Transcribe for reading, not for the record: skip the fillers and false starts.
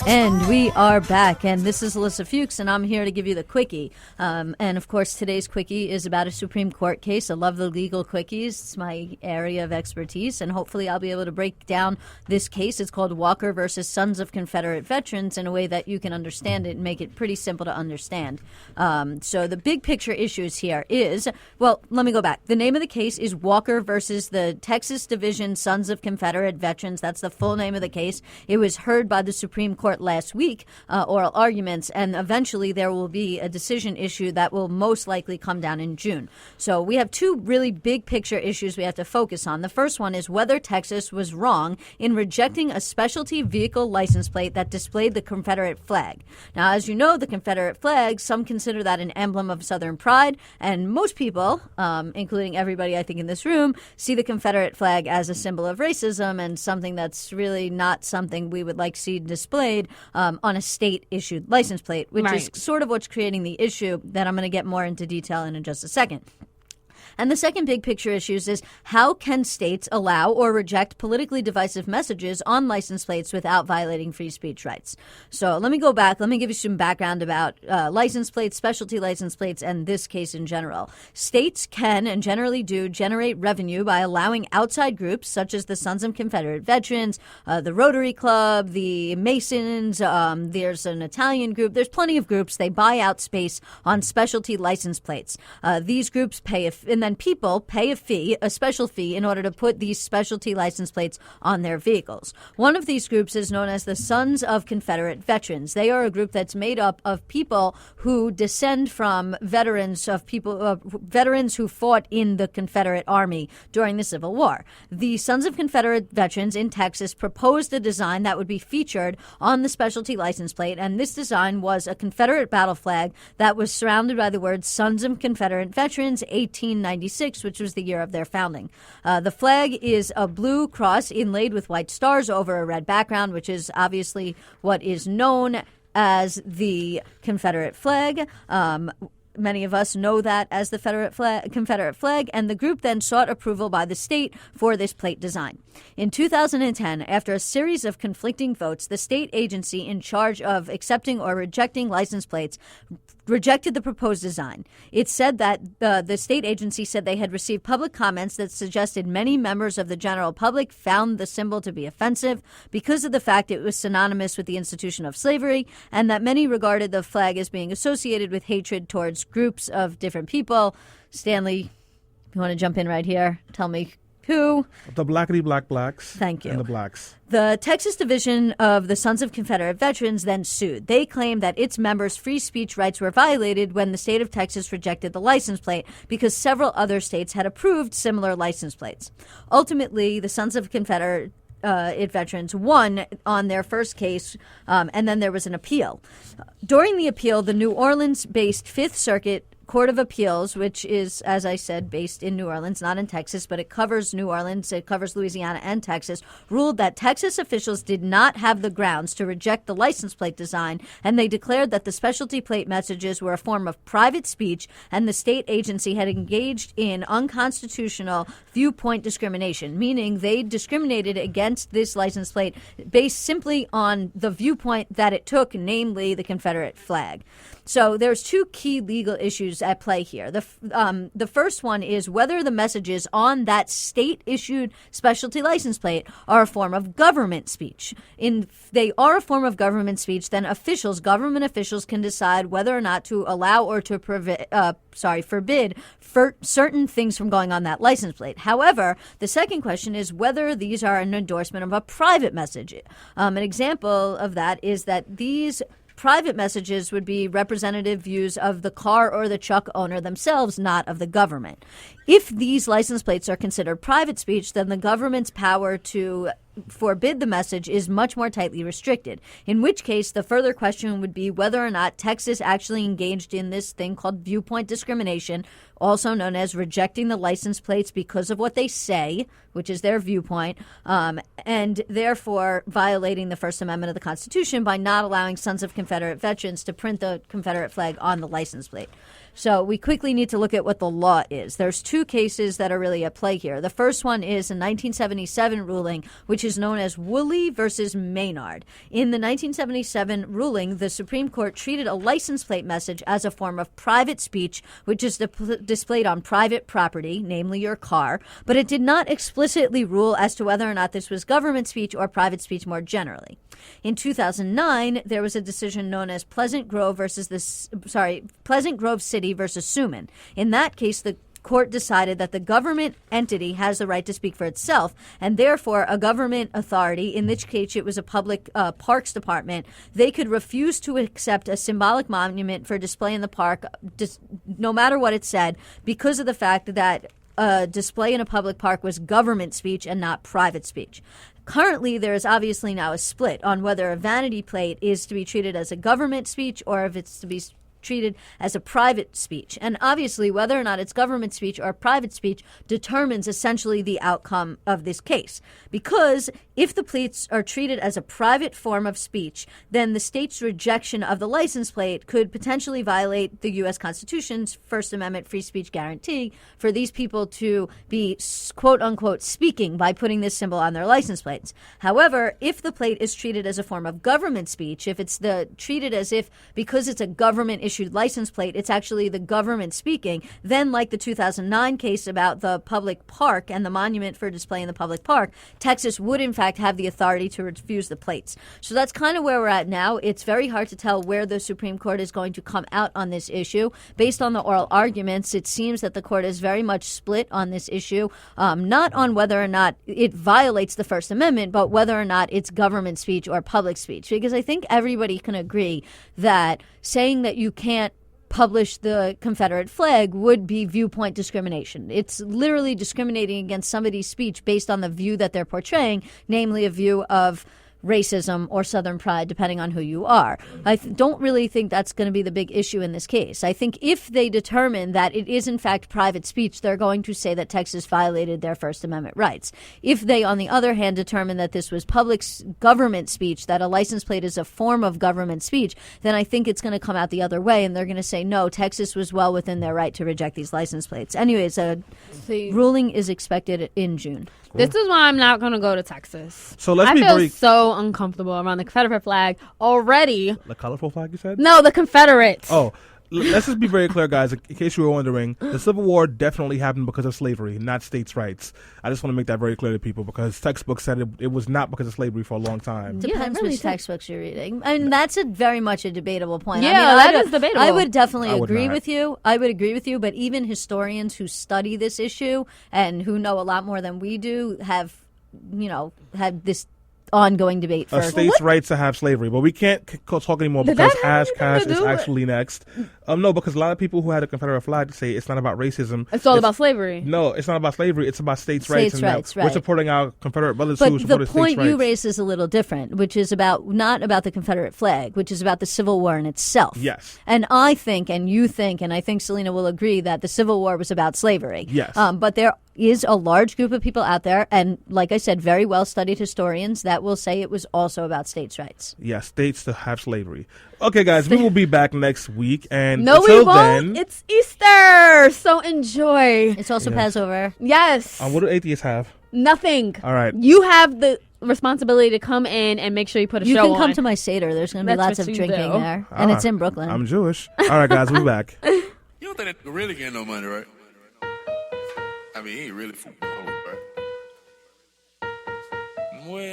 And we are back, and this is Alyssa Fuchs, and I'm here to give you the quickie. And, of course, today's quickie is about a Supreme Court case. I love the legal quickies. It's my area of expertise, and hopefully I'll be able to break down this case. It's called Walker versus Sons of Confederate Veterans in a way that you can understand it and make it pretty simple to understand. So the big picture issues here is, well, let me go back. The name of the case is Walker versus the Texas Division Sons of Confederate Veterans. That's the full name of the case. It was heard by the Supreme Court last week, oral arguments, and eventually there will be a decision issue that will most likely come down in June. So we have two really big picture issues we have to focus on. The first one is whether Texas was wrong in rejecting a specialty vehicle license plate that displayed the Confederate flag. Now, as you know, the Confederate flag, some consider that an emblem of Southern pride, and most people, including everybody I think in this room, see the Confederate flag as a symbol of racism and something that's really not something we would like to see displayed on a state-issued license plate, which is sort of what's creating the issue that I'm going to get more into detail in just a second. And the second big picture issues is how can states allow or reject politically divisive messages on license plates without violating free speech rights? So let me go back. Let me give you some background about license plates, specialty license plates, and this case in general. States can and generally do generate revenue by allowing outside groups such as the Sons of Confederate Veterans, the Rotary Club, the Masons, there's an Italian group. There's plenty of groups. They buy out space on specialty license plates. These groups pay and then people pay a special fee, in order to put these specialty license plates on their vehicles. One of these groups is known as the Sons of Confederate Veterans. They are a group that's made up of people who descend from veterans who fought in the Confederate Army during the Civil War. The Sons of Confederate Veterans in Texas proposed a design that would be featured on the specialty license plate, and this design was a Confederate battle flag that was surrounded by the words Sons of Confederate Veterans, 1896, which was the year of their founding. The flag is a blue cross inlaid with white stars over a red background, which is obviously what is known as the Confederate flag. Many of us know that as the Confederate flag, and the group then sought approval by the state for this plate design. In 2010, after a series of conflicting votes, the state agency in charge of accepting or rejecting license plates rejected the proposed design. It said that the state agency said they had received public comments that suggested many members of the general public found the symbol to be offensive because of the fact it was synonymous with the institution of slavery, and that many regarded the flag as being associated with hatred towards groups of different people. Stanley, you want to jump in right here? Tell me who? The blackity black blacks. Thank you. And the blacks. The Texas division of the Sons of Confederate Veterans then sued. They claimed that its members' free speech rights were violated when the state of Texas rejected the license plate because several other states had approved similar license plates. Ultimately, the Sons of Confederate veterans won on their first case, and then there was an appeal. During the appeal, the New Orleans-based Fifth Circuit Court of Appeals, which is, as I said, based in New Orleans, not in Texas, but it covers New Orleans, it covers Louisiana and Texas, ruled that Texas officials did not have the grounds to reject the license plate design, and they declared that the specialty plate messages were a form of private speech, and the state agency had engaged in unconstitutional viewpoint discrimination, meaning they discriminated against this license plate based simply on the viewpoint that it took, namely the Confederate flag. So there's two key legal issues at play here. The first one is whether the messages on that state-issued specialty license plate are a form of government speech. If they are a form of government speech, then government officials can decide whether or not to allow or to forbid certain things from going on that license plate. However, the second question is whether these are an endorsement of a private message. An example of that is that these private messages would be representative views of the car or the truck owner themselves, not of the government. If these license plates are considered private speech, then the government's power to forbid the message is much more tightly restricted, in which case the further question would be whether or not Texas actually engaged in this thing called viewpoint discrimination, also known as rejecting the license plates because of what they say, which is their viewpoint, and therefore violating the First Amendment of the Constitution by not allowing Sons of Confederate Veterans to print the Confederate flag on the license plate. So we quickly need to look at what the law is. There's two cases that are really at play here. The first one is a 1977 ruling, which is known as Woolley versus Maynard. In the 1977 ruling, the Supreme Court treated a license plate message as a form of private speech, which is displayed on private property, namely your car, but it did not explicitly rule as to whether or not this was government speech or private speech more generally. In 2009, there was a decision known as Pleasant Grove City versus Suman. In that case, the court decided that the government entity has the right to speak for itself, and therefore a government authority, in which case it was a public parks department, they could refuse to accept a symbolic monument for display in the park, no matter what it said, because of the fact that display in a public park was government speech and not private speech. Currently, there is obviously now a split on whether a vanity plate is to be treated as a government speech or if it's to be treated as a private speech. And obviously, whether or not it's government speech or private speech determines essentially the outcome of this case. Because if the plates are treated as a private form of speech, then the state's rejection of the license plate could potentially violate the U.S. Constitution's First Amendment free speech guarantee for these people to be, quote unquote, speaking by putting this symbol on their license plates. However, if the plate is treated as a form of government speech, if it's treated as if because it's a government issued license plate, it's actually the government speaking, then like the 2009 case about the public park and the monument for display in the public park, Texas would in fact have the authority to refuse the plates. So that's kind of where we're at now. It's very hard to tell where the Supreme Court is going to come out on this issue. Based on the oral arguments, it seems that the court is very much split on this issue, not on whether or not it violates the First Amendment, but whether or not it's government speech or public speech. Because I think everybody can agree that saying that you can't publish the Confederate flag would be viewpoint discrimination. It's literally discriminating against somebody's speech based on the view that they're portraying, namely a view of racism or Southern pride, depending on who you are. I don't really think that's going to be the big issue in this case. I think if they determine that it is in fact private speech, they're going to say that Texas violated their First Amendment rights. If they, on the other hand, determine that this was public government speech, that a license plate is a form of government speech, then I think it's going to come out the other way, and they're going to say, no, Texas was well within their right to reject these license plates. Anyways, a ruling is expected in June. Cool. This is why I'm not going to go to Texas. So I feel so uncomfortable around the Confederate flag already. The colorful flag, you said? No, the Confederate. Oh, let's just be very clear, guys, in case you were wondering. The Civil War definitely happened because of slavery, not states' rights. I just want to make that very clear to people because textbooks said it was not because of slavery for a long time. Depends which textbooks you're reading. I mean, that's very much a debatable point. Yeah, I mean, that is debatable. I would definitely agree with you. I would agree with you, but even historians who study this issue and who know a lot more than we do have, had this ongoing debate for states' rights to have slavery, but we can't talk anymore because Ash Cash is actually next. No, because a lot of people who had a Confederate flag say it's not about racism. It's all about slavery. No, it's not about slavery. It's about states' rights. Right. We're supporting our Confederate brothers but who supported the point states' you rights. raise is a little different, which is not about the Confederate flag, which is about the Civil War in itself. Yes. And I think, and you think, and I think Selena will agree that the Civil War was about slavery. Yes. But there is a large group of people out there, and like I said, very well-studied historians that will say it was also about states' rights. Yes, states to have slavery. Okay, guys, we will be back next week, and no, until we won't. then, it's Easter, so enjoy. It's also Passover. Yes. What do atheists have? Nothing. All right. You have the responsibility to come in and make sure you put a show on. You can come to my Seder. There's going to be lots of drinking there, and it's in Brooklyn. I'm Jewish. All right, guys, we'll be back. You don't think they really getting no money, right? I mean, he ain't really food, right? Well,